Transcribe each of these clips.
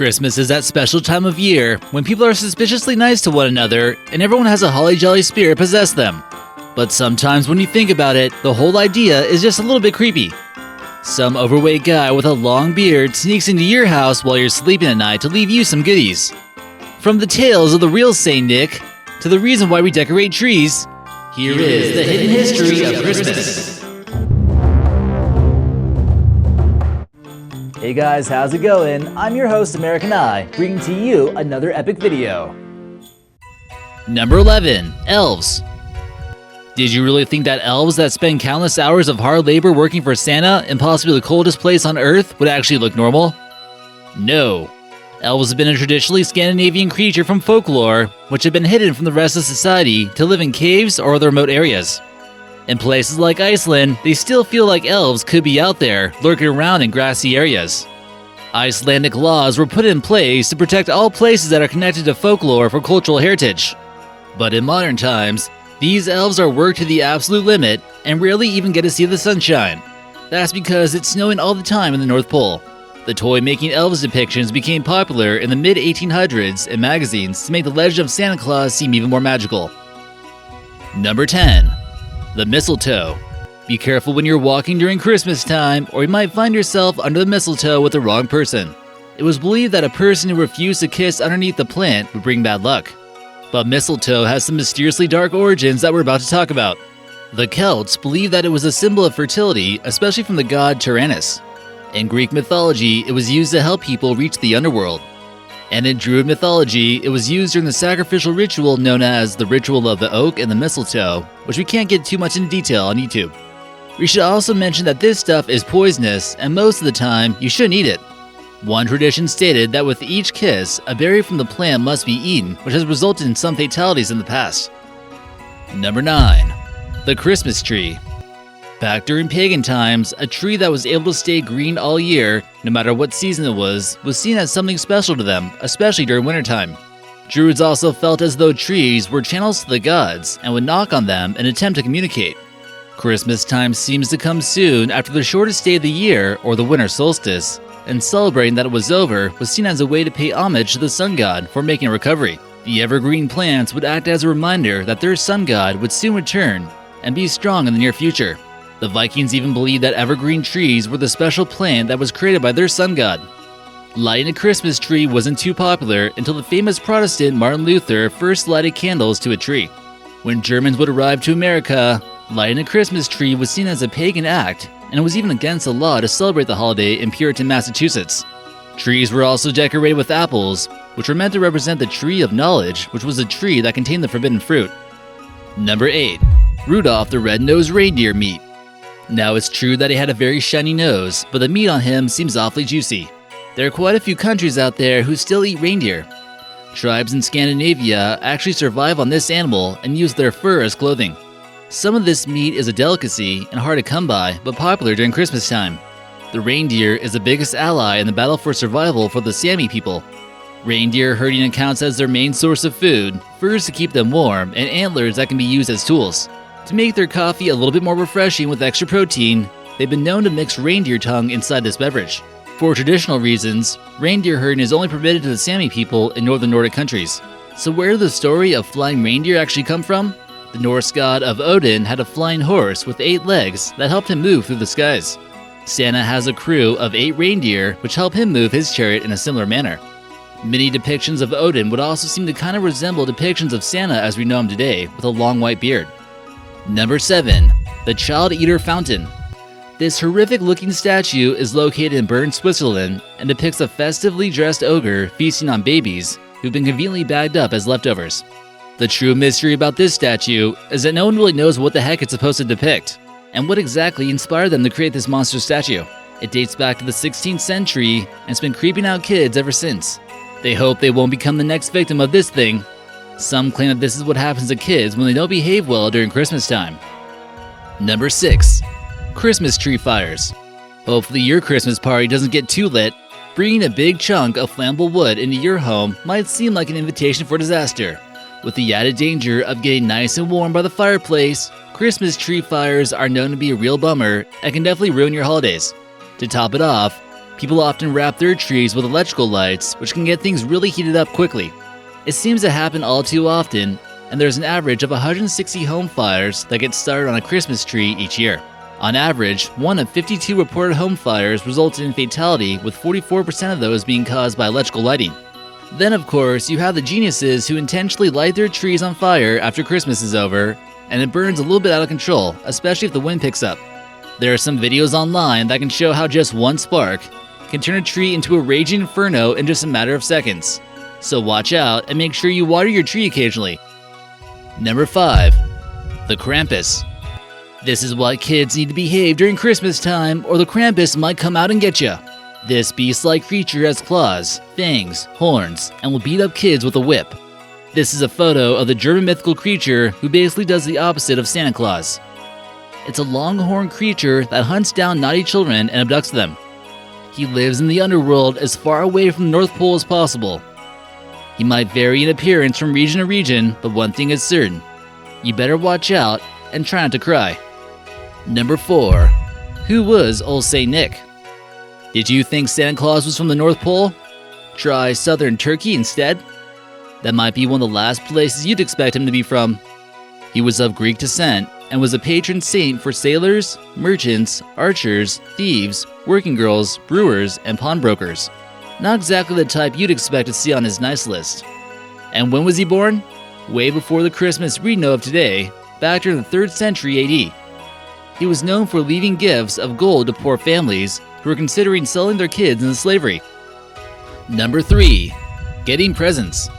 Christmas is that special time of year when people are suspiciously nice to one another and everyone has a holly jolly spirit possess them. But sometimes when you think about it, the whole idea is just a little bit creepy. Some overweight guy with a long beard sneaks into your house while you're sleeping at night to leave you some goodies. From the tales of the real Saint Nick to the reason why we decorate trees, here is the hidden history of Christmas. Hey guys, how's it going? I'm your host, American Eye, bringing to you another epic video. Number 11. Elves. Did you really think that elves that spend countless hours of hard labor working for Santa in possibly the coldest place on Earth would actually look normal? No. Elves have been a traditionally Scandinavian creature from folklore, which have been hidden from the rest of society to live in caves or other remote areas. In places like Iceland, they still feel like elves could be out there, lurking around in grassy areas. Icelandic laws were put in place to protect all places that are connected to folklore for cultural heritage. But in modern times, these elves are worked to the absolute limit and rarely even get to see the sunshine. That's because it's snowing all the time in the North Pole. The toy-making elves depictions became popular in the mid-1800s in magazines to make the legend of Santa Claus seem even more magical. Number 10. The mistletoe. Be careful when you're walking during Christmas time, or you might find yourself under the mistletoe with the wrong person. It was believed that a person who refused to kiss underneath the plant would bring bad luck. But mistletoe has some mysteriously dark origins that we're about to talk about. The Celts believed that it was a symbol of fertility, especially from the god Tyrannus. In Greek mythology, it was used to help people reach the underworld. And in Druid mythology, it was used during the sacrificial ritual known as the Ritual of the Oak and the Mistletoe, which we can't get too much in detail on YouTube. We should also mention that this stuff is poisonous, and most of the time, you shouldn't eat it. One tradition stated that with each kiss, a berry from the plant must be eaten, which has resulted in some fatalities in the past. Number 9. The Christmas tree. Back during pagan times, a tree that was able to stay green all year, no matter what season it was seen as something special to them, especially during wintertime. Druids also felt as though trees were channels to the gods and would knock on them in an attempt to communicate. Christmas time seems to come soon after the shortest day of the year, or the winter solstice, and celebrating that it was over was seen as a way to pay homage to the sun god for making a recovery. The evergreen plants would act as a reminder that their sun god would soon return and be strong in the near future. The Vikings even believed that evergreen trees were the special plant that was created by their sun god. Lighting a Christmas tree wasn't too popular until the famous Protestant Martin Luther first lighted candles to a tree. When Germans would arrive to America, lighting a Christmas tree was seen as a pagan act, and it was even against the law to celebrate the holiday in Puritan Massachusetts. Trees were also decorated with apples, which were meant to represent the tree of knowledge, which was a tree that contained the forbidden fruit. Number 8. Rudolph the Red-Nosed Reindeer meat. Now it's true that he had a very shiny nose, but the meat on him seems awfully juicy. There are quite a few countries out there who still eat reindeer. Tribes in Scandinavia actually survive on this animal and use their fur as clothing. Some of this meat is a delicacy and hard to come by, but popular during Christmas time. The reindeer is the biggest ally in the battle for survival for the Sami people. Reindeer herding accounts as their main source of food, furs to keep them warm, and antlers that can be used as tools. To make their coffee a little bit more refreshing with extra protein, they've been known to mix reindeer tongue inside this beverage. For traditional reasons, reindeer herding is only permitted to the Sami people in northern Nordic countries. So where did the story of flying reindeer actually come from? The Norse god of Odin had a flying horse with 8 legs that helped him move through the skies. Santa has a crew of 8 reindeer which help him move his chariot in a similar manner. Many depictions of Odin would also seem to kind of resemble depictions of Santa as we know him today, with a long white beard. Number 7. The Child Eater Fountain. This horrific-looking statue is located in Bern, Switzerland, and depicts a festively dressed ogre feasting on babies who've been conveniently bagged up as leftovers. The true mystery about this statue is that no one really knows what the heck it's supposed to depict, and what exactly inspired them to create this monster statue. It dates back to the 16th century, and it's been creeping out kids ever since. They hope they won't become the next victim of this thing. Some claim that this is what happens to kids when they don't behave well during Christmas time. Number 6. Christmas tree fires. Hopefully your Christmas party doesn't get too lit. Bringing a big chunk of flammable wood into your home might seem like an invitation for disaster. With the added danger of getting nice and warm by the fireplace, Christmas tree fires are known to be a real bummer and can definitely ruin your holidays. To top it off, People often wrap their trees with electrical lights, which can get things really heated up quickly. It seems to happen all too often, and there's an average of 160 home fires that get started on a Christmas tree each year. On average, 1 of 52 reported home fires resulted in fatality, with 44% of those being caused by electrical lighting. Then, of course, you have the geniuses who intentionally light their trees on fire after Christmas is over, and it burns a little bit out of control, especially if the wind picks up. There are some videos online that can show how just one spark can turn a tree into a raging inferno in just a matter of seconds. So watch out and make sure you water your tree occasionally. Number 5. The Krampus. This is why kids need to behave during Christmas time, or the Krampus might come out and get you. This beast-like creature has claws, fangs, horns, and will beat up kids with a whip. This is a photo of the German mythical creature who basically does the opposite of Santa Claus. It's a long-horned creature that hunts down naughty children and abducts them. He lives in the underworld as far away from the North Pole as possible. He might vary in appearance from region to region, but one thing is certain. You better watch out and try not to cry. Number 4. Who was Old Saint Nick? Did you think Santa Claus was from the North Pole? Try southern Turkey instead? That might be one of the last places you'd expect him to be from. He was of Greek descent and was a patron saint for sailors, merchants, archers, thieves, working girls, brewers, and pawnbrokers. Not exactly the type you'd expect to see on his nice list. And when was he born? Way before the Christmas we know of today, back during the 3rd century AD. He was known for leaving gifts of gold to poor families who were considering selling their kids into slavery. Number 3. Getting presents.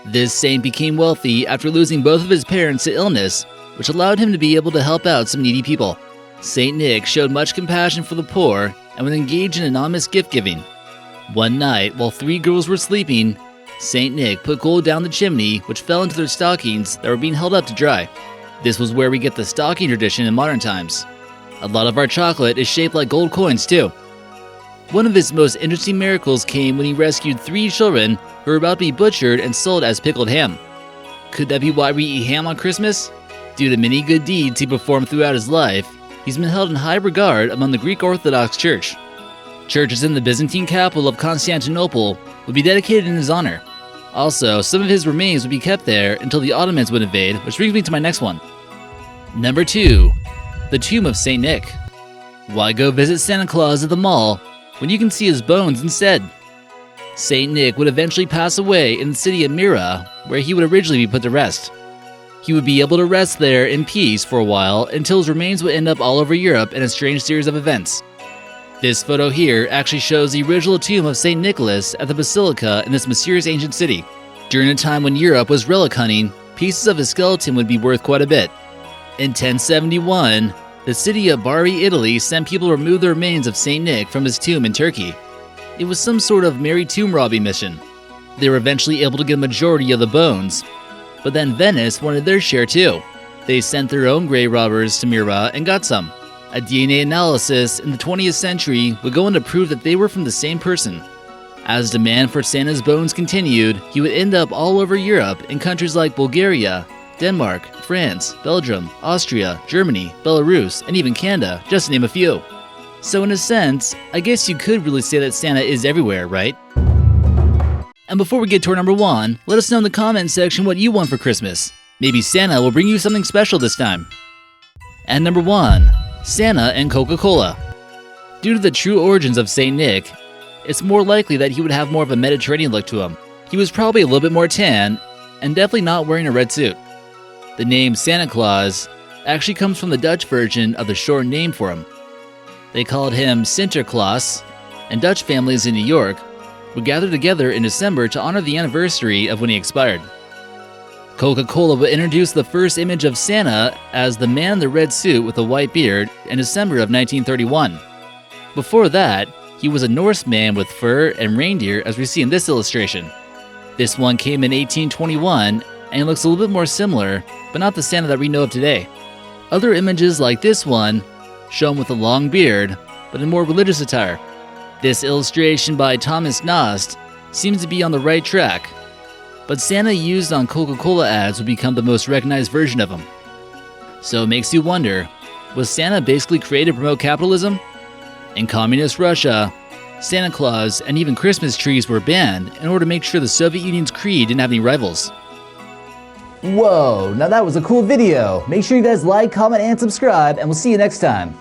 This saint became wealthy after losing both of his parents to illness, which allowed him to be able to help out some needy people. Saint Nick showed much compassion for the poor and would engage in anonymous gift-giving. One night, while 3 girls were sleeping, Saint Nick put gold down the chimney, which fell into their stockings that were being held up to dry. This was where we get the stocking tradition in modern times. A lot of our chocolate is shaped like gold coins too. One of his most interesting miracles came when he rescued 3 children who were about to be butchered and sold as pickled ham. Could that be why we eat ham on Christmas? Due to many good deeds he performed throughout his life, he's been held in high regard among the Greek Orthodox Church. Churches in the Byzantine capital of Constantinople would be dedicated in his honor. Also, some of his remains would be kept there until the Ottomans would invade, which brings me to my next one. Number 2. The Tomb of Saint Nick. Why go visit Santa Claus at the mall when you can see his bones instead? Saint Nick would eventually pass away in the city of Myra, where he would originally be put to rest. He would be able to rest there in peace for a while until his remains would end up all over Europe in a strange series of events. This photo here actually shows the original tomb of St. Nicholas at the Basilica in this mysterious ancient city. During a time when Europe was relic hunting, pieces of his skeleton would be worth quite a bit. In 1071, the city of Bari, Italy sent people to remove the remains of St. Nick from his tomb in Turkey. It was some sort of merry tomb robbing mission. They were eventually able to get a majority of the bones, but then Venice wanted their share too. They sent their own grave robbers to Myra and got some. A DNA analysis in the 20th century would go on to prove that they were from the same person. As demand for Santa's bones continued, he would end up all over Europe in countries like Bulgaria, Denmark, France, Belgium, Austria, Germany, Belarus, and even Canada, just to name a few. So in a sense, I guess you could really say that Santa is everywhere, right? And before we get to our number 1, let us know in the comment section what you want for Christmas. Maybe Santa will bring you something special this time. And number 1. Santa and Coca-Cola. Due to the true origins of Saint Nick, it's more likely that he would have more of a Mediterranean look to him. He was probably a little bit more tan, and definitely not wearing a red suit. The name Santa Claus actually comes from the Dutch version of the short name for him. They called him Sinterklaas, and Dutch families in New York would gather together in December to honor the anniversary of when he expired. Coca-Cola would introduce the first image of Santa as the man in the red suit with a white beard in December of 1931. Before that, he was a Norseman with fur and reindeer, as we see in this illustration. This one came in 1821 and it looks a little bit more similar, but not the Santa that we know of today. Other images like this one show him with a long beard, but in more religious attire. This illustration by Thomas Nost seems to be on the right track, but Santa used on Coca-Cola ads would become the most recognized version of him. So it makes you wonder, was Santa basically created to promote capitalism? In communist Russia, Santa Claus, and even Christmas trees were banned in order to make sure the Soviet Union's creed didn't have any rivals. Whoa, now that was a cool video. Make sure you guys like, comment, and subscribe, and we'll see you next time.